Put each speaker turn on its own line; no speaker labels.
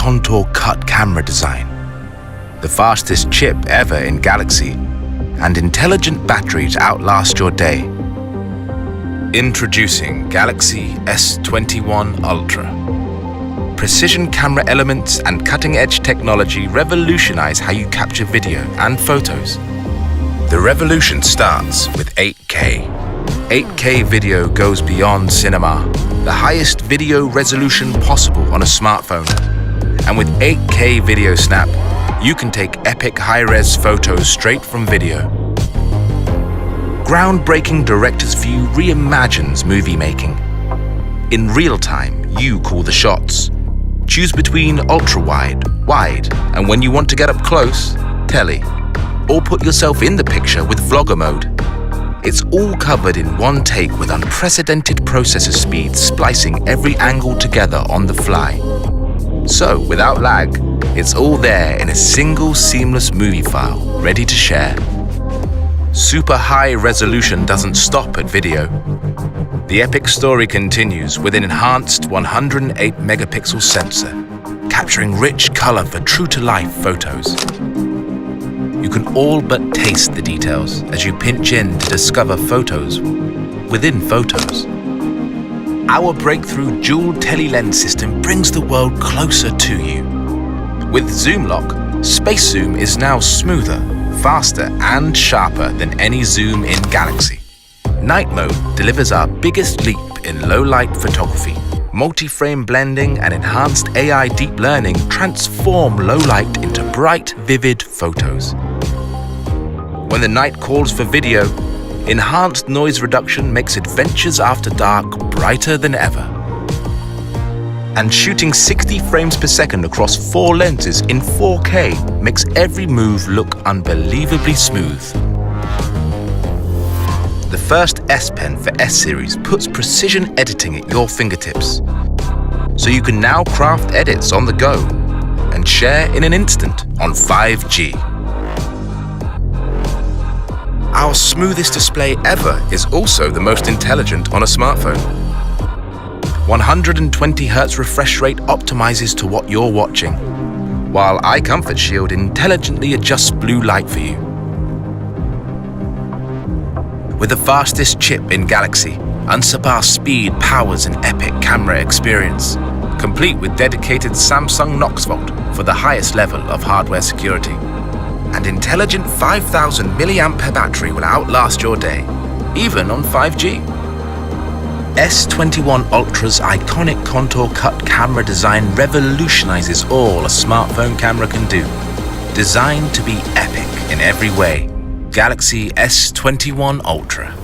contour cut camera design, the fastest chip ever in Galaxy, and intelligent battery to outlast your day. Introducing Galaxy S21 Ultra. Precision camera elements and cutting-edge technology revolutionize how you capture video and photos. The revolution starts with 8K. 8K video goes beyond cinema, the highest video resolution possible on a smartphone. And with 8K Video Snap, you can take epic high-res photos straight from video. Groundbreaking director's view reimagines movie making. In real time, you call the shots. Choose between ultra-wide, wide, and when you want to get up close, tele. Or put yourself in the picture with vlogger mode. It's all covered in one take with unprecedented processor speed, splicing every angle together on the fly. So, without lag, it's all there in a single seamless movie file, ready to share. Super high resolution doesn't stop at video. The epic story continues with an enhanced 108 megapixel sensor, capturing rich color for true-to-life photos. You can all but taste the details as you pinch in to discover photos within photos. Our breakthrough dual tele-lens system brings the world closer to you. With Zoom Lock, Space Zoom is now smoother, faster, and sharper than any zoom in Galaxy. Night Mode delivers our biggest leap in low-light photography. Multi-frame blending and enhanced AI deep learning transform low light into bright, vivid photos. When the night calls for video, enhanced noise reduction makes adventures after dark brighter than ever. And shooting 60 frames per second across 4 lenses in 4K makes every move look unbelievably smooth. The first S Pen for S Series puts precision editing at your fingertips, so you can now craft edits on the go and share in an instant on 5G. Our smoothest display ever is also the most intelligent on a smartphone. 120Hz refresh rate optimizes to what you're watching, while Eye Comfort Shield intelligently adjusts blue light for you. With the fastest chip in Galaxy, unsurpassed speed powers an epic camera experience, complete with dedicated Samsung Knox Vault for the highest level of hardware security. And intelligent 5000 mAh battery will outlast your day, even on 5G. S21 Ultra's iconic contour cut camera design revolutionizes all a smartphone camera can do. Designed to be epic in every way. Galaxy S21 Ultra.